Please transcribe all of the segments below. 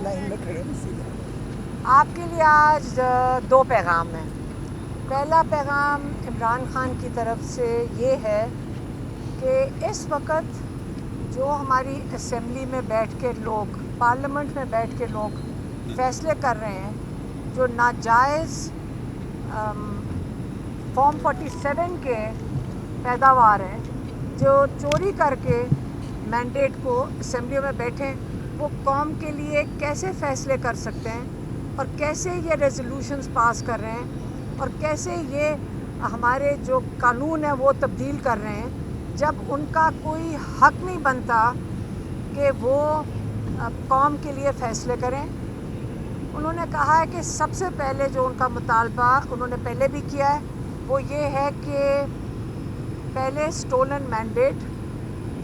Line में खड़े हैं सीधे। आपके लिए आज दो पैगाम हैं। पहला पैगाम इमरान खान की तरफ से ये है कि इस वक्त जो हमारी असेंबली में बैठ के लोग, पार्लियामेंट में बैठ के लोग फैसले कर रहे हैं, जो नाजायज़ फॉर्म 47 के पैदावार हैं, जो चोरी करके मैंडेट को असेंबली में बैठे, वो कौम के लिए कैसे फ़ैसले कर सकते हैं और कैसे ये रेजोल्यूशंस पास कर रहे हैं और कैसे ये हमारे जो कानून है वो तब्दील कर रहे हैं, जब उनका कोई हक नहीं बनता कि वो कौम के लिए फ़ैसले करें। उन्होंने कहा है कि सबसे पहले जो उनका मुतालबा उन्होंने पहले भी किया है वो ये है कि पहले स्टोलन मैंडेट,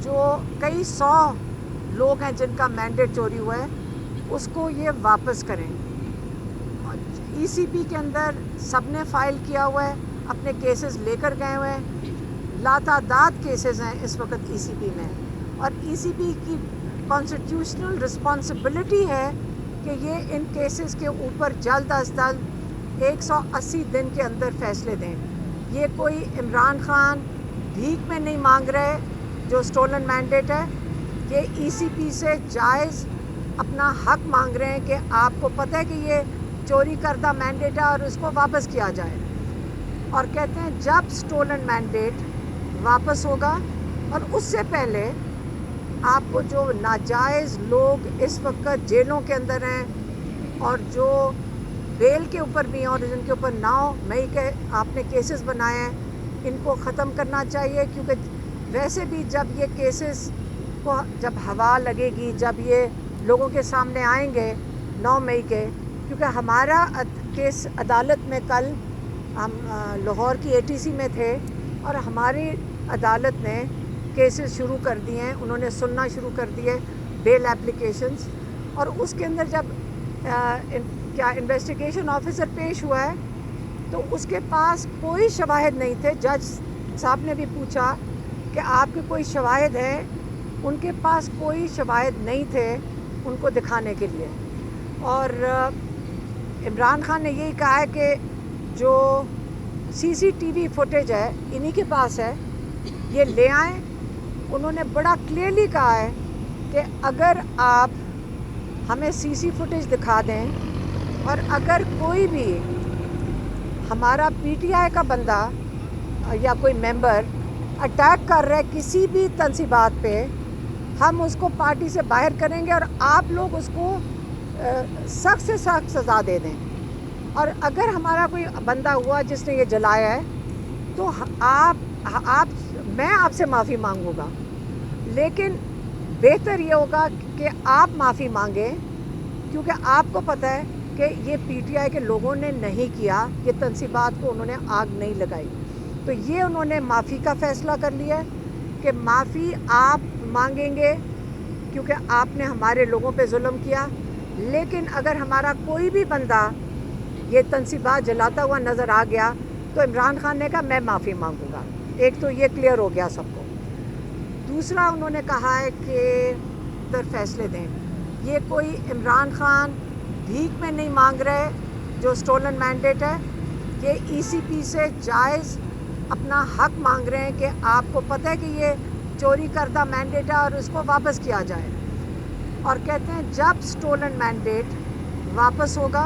जो कई 100 लोग हैं जिनका मैंडेट चोरी हुआ है, उसको ये वापस करें। ईसीपी के अंदर सबने फ़ाइल किया हुआ है, अपने केसेस लेकर गए हुए हैं, लातादाद केसेस हैं इस वक्त ईसीपी में, और ईसीपी की कॉन्स्टिट्यूशनल रिस्पॉन्सिबिलिटी है कि ये इन केसेस के ऊपर जल्द अज जल्द 180 दिन के अंदर फ़ैसले दें। ये कोई इमरान खान भीख में नहीं मांग रहे जो स्टोलन मैंडेट है, ये ईसीपी से जायज़ अपना हक मांग रहे हैं कि आपको पता है कि ये चोरी करदा मैंडेट है और उसको वापस किया जाए। और कहते हैं जब स्टोलन मैंडेट वापस होगा और उससे पहले आपको जो नाजायज़ लोग इस वक्त जेलों के अंदर हैं और जो बेल के ऊपर भी हैं और जिनके ऊपर 9 मई के आपने केसेस बनाए हैं, इनको ख़त्म करना चाहिए। क्योंकि वैसे भी जब ये केसेस को जब हवा लगेगी, जब ये लोगों के सामने आएंगे 9 मई के, क्योंकि हमारा केस अदालत में कल हम लाहौर की एटीसी में थे और हमारी अदालत ने केसेस शुरू कर दिए हैं, उन्होंने सुनना शुरू कर दिए बेल एप्लीकेशंस, और उसके अंदर जब क्या इन्वेस्टिगेशन ऑफिसर पेश हुआ है तो उसके पास कोई शवाहिद नहीं थे। जज साहब ने भी पूछा कि आपके कोई शवाहिद हैं, उनके पास कोई शवाहिद नहीं थे उनको दिखाने के लिए। और इमरान खान ने यही कहा है कि जो सीसीटीवी फुटेज है इन्हीं के पास है, ये ले आएँ। उन्होंने बड़ा क्लियरली कहा है कि अगर आप हमें सीसी फुटेज दिखा दें और अगर कोई भी हमारा पीटीआई का बंदा या कोई मेंबर अटैक कर रहा है किसी भी तंसीबात पे, हम उसको पार्टी से बाहर करेंगे और आप लोग उसको सख्त से सख्त सज़ा दे दें। और अगर हमारा कोई बंदा हुआ जिसने ये जलाया है तो मैं आपसे माफ़ी मांगूंगा, लेकिन बेहतर ये होगा कि आप माफ़ी मांगें, क्योंकि आपको पता है कि ये पीटीआई के लोगों ने नहीं किया, ये तंसीबात को उन्होंने आग नहीं लगाई। तो ये उन्होंने माफ़ी का फ़ैसला कर लिया है कि माफ़ी आप मांगेंगे क्योंकि आपने हमारे लोगों पे जुल्म किया। लेकिन अगर हमारा कोई भी बंदा ये तंसीबात जलाता हुआ नज़र आ गया तो इमरान खान ने कहा मैं माफ़ी मांगूंगा। एक तो ये क्लियर हो गया सबको। दूसरा उन्होंने कहा है कि फैसले दें, ये कोई इमरान खान भीख में नहीं मांग रहे जो स्टोलन मैंडेट है, ये ईसीपी से जायज़ अपना हक मांग रहे हैं कि आपको पता है कि ये चोरी करदा मैंडेट है और उसको वापस किया जाए। और कहते हैं जब स्टोलन मैंडेट वापस होगा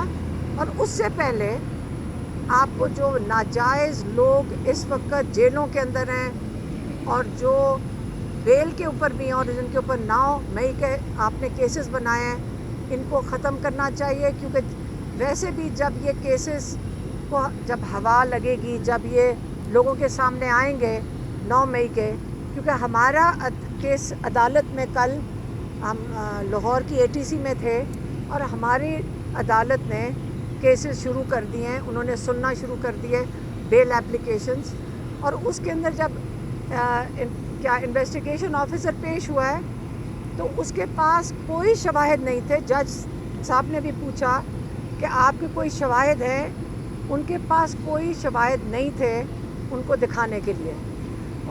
और उससे पहले आपको जो नाजायज़ लोग इस वक्त जेलों के अंदर हैं और जो बेल के ऊपर भी हैं और जिनके ऊपर 9 मई के आपने केसेस बनाए हैं, इनको ख़त्म करना चाहिए। क्योंकि वैसे भी जब ये केसेस को जब हवा लगेगी, जब ये लोगों के सामने आएंगे 9 मई के, क्योंकि हमारा केस अदालत में कल हम लाहौर की एटीसी में थे और हमारी अदालत ने केसेस शुरू कर दिए हैं, उन्होंने सुनना शुरू कर दिए बेल एप्लीकेशंस, और उसके अंदर जब क्या इन्वेस्टिगेशन ऑफिसर पेश हुआ है तो उसके पास कोई शवाहिद नहीं थे। जज साहब ने भी पूछा कि आपके कोई शवाहिद हैं, उनके पास कोई शवाहिद नहीं थे उनको दिखाने के लिए।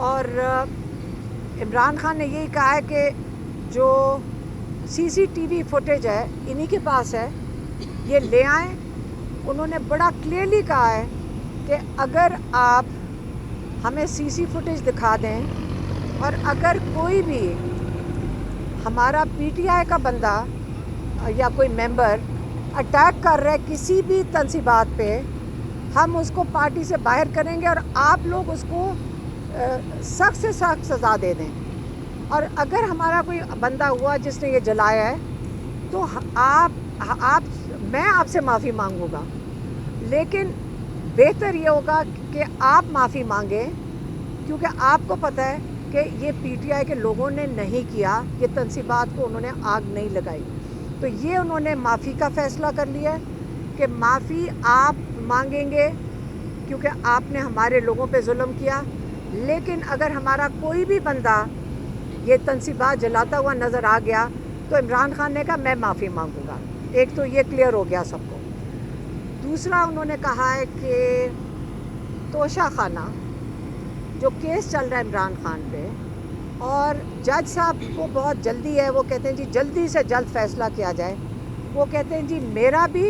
और इमरान खान ने यही कहा है कि जो CCTV फुटेज है, इन्हीं के पास है, ये ले आएँ। उन्होंने बड़ा क्लियरली कहा है कि अगर आप हमें CC फुटेज दिखा दें और अगर कोई भी हमारा PTI का बंदा या कोई मेंबर अटैक कर रहा है किसी भी तंसीबात पे, हम उसको पार्टी से बाहर करेंगे और आप लोग उसको सख्त से सख्त सज़ा दे दें। और अगर हमारा कोई बंदा हुआ जिसने ये जलाया है तो मैं आपसे माफ़ी मांगूंगा, लेकिन बेहतर ये होगा कि आप माफ़ी मांगें, क्योंकि आपको पता है कि ये PTI के लोगों ने नहीं किया, ये तंसीबात को उन्होंने आग नहीं लगाई। तो ये उन्होंने माफ़ी का फ़ैसला कर लिया है कि माफ़ी आप मांगेंगे क्योंकि आपने हमारे लोगों पे जुल्म किया। लेकिन अगर हमारा कोई भी बंदा ये तंसीबात जलाता हुआ नज़र आ गया तो इमरान खान ने कहा मैं माफ़ी मांगूंगा। एक तो ये क्लियर हो गया सबको। दूसरा उन्होंने कहा है कि तोशा खाना जो केस चल रहा है इमरान खान पे, और जज साहब को बहुत जल्दी है, वो कहते हैं जी जल्दी से जल्द फ़ैसला किया जाए। वो कहते हैं जी मेरा भी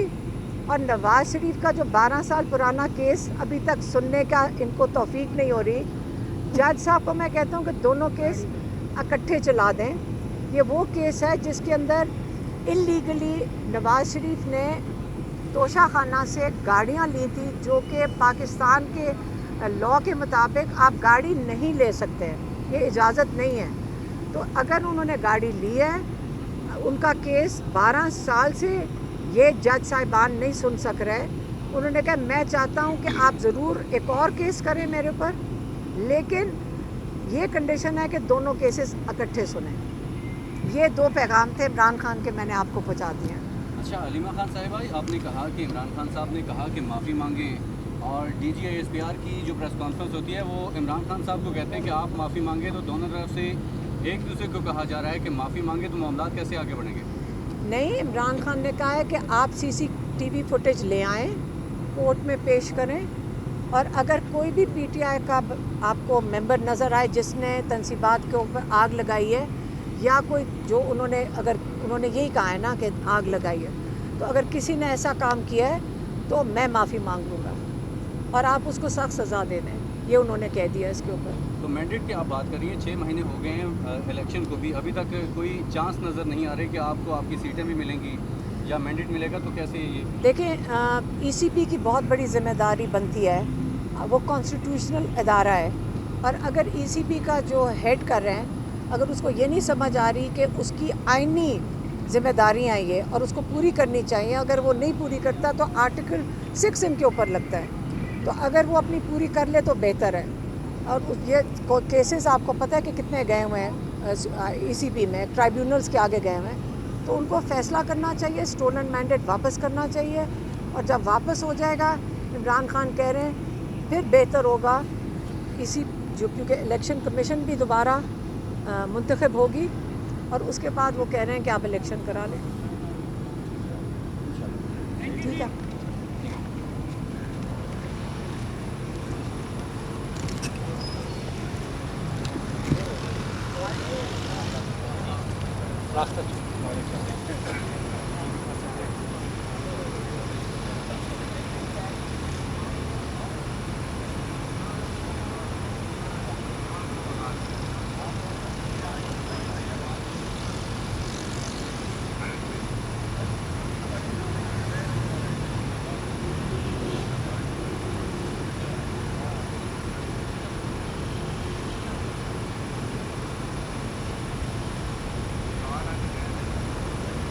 और नवाज़ शरीफ का जो 12 साल पुराना केस अभी तक सुनने का इनको तौफीक नहीं हो रही। जज साहब को मैं कहता हूँ कि दोनों केस इकट्ठे चला दें। ये वो केस है जिसके अंदर इल्लीगली नवाज़ शरीफ ने तोशा खाना से गाड़ियाँ ली थी, जो कि पाकिस्तान के लॉ के मुताबिक आप गाड़ी नहीं ले सकते हैं, ये इजाज़त नहीं है। तो अगर उन्होंने गाड़ी ली है, उनका केस 12 साल से ये जज साहिबान नहीं सुन सक रहे। उन्होंने कहा मैं चाहता हूँ कि आप ज़रूर एक और केस करें मेरे ऊपर, लेकिन ये कंडीशन है कि दोनों केसेस इकट्ठे सुनें। ये 2 पैगाम थे इमरान खान के, मैंने आपको पहुँचा दिए। अच्छा, हलीमा खान साहिबा, आपने कहा कि इमरान खान साहब ने कहा कि माफ़ी मांगें, और DGISPR की जो प्रेस कॉन्फ्रेंस होती है वो इमरान खान साहब को कहते हैं कि आप माफ़ी मांगे, तो दोनों तरफ से एक दूसरे को कहा जा रहा है कि माफ़ी मांगे तो मामला कैसे आगे बढ़ेंगे? नहीं, इमरान खान ने कहा है कि आप CCTV फुटेज ले आएँ, कोर्ट में पेश करें, और अगर कोई भी PTI का आपको मेंबर नज़र आए जिसने तंसीबात के ऊपर आग लगाई है, या कोई जो उन्होंने यही कहा है ना कि आग लगाई है, तो अगर किसी ने ऐसा काम किया है तो मैं माफ़ी मांग लूँगा और आप उसको सख्त सज़ा दे दें। ये उन्होंने कह दिया इसके ऊपर। तो मैंडेट की आप बात करिए, 6 महीने हो गए हैं इलेक्शन को भी, अभी तक कोई चांस नज़र नहीं आ रही कि आपको आपकी सीटें भी मिलेंगी या मैंडेट मिलेगा, तो कैसे ये? देखें, ECP की बहुत बड़ी ज़िम्मेदारी बनती है, वो कॉन्स्टिट्यूशनल इदारा है, और अगर ECP का जो हेड कर रहे हैं, अगर उसको ये नहीं समझ आ रही कि उसकी आइनी ज़िम्मेदारियाँ ये और उसको पूरी करनी चाहिए, अगर वो नहीं पूरी करता तो आर्टिकल 6 इनके ऊपर लगता है। तो अगर वो अपनी पूरी कर ले तो बेहतर है। और ये केसेस आपको पता है कि कितने गए हुए हैं ECP में, ट्राइब्यूनल्स के आगे गए हुए हैं, तो उनको फ़ैसला करना चाहिए, स्टोलन मैंडेट वापस करना चाहिए, और जब वापस हो जाएगा, इमरान खान कह रहे हैं, फिर बेहतर होगा क्योंकि इलेक्शन कमीशन भी दोबारा मुंतखब होगी, और उसके बाद वो कह रहे हैं कि आप इलेक्शन करा लें। ठीक है। रास्ता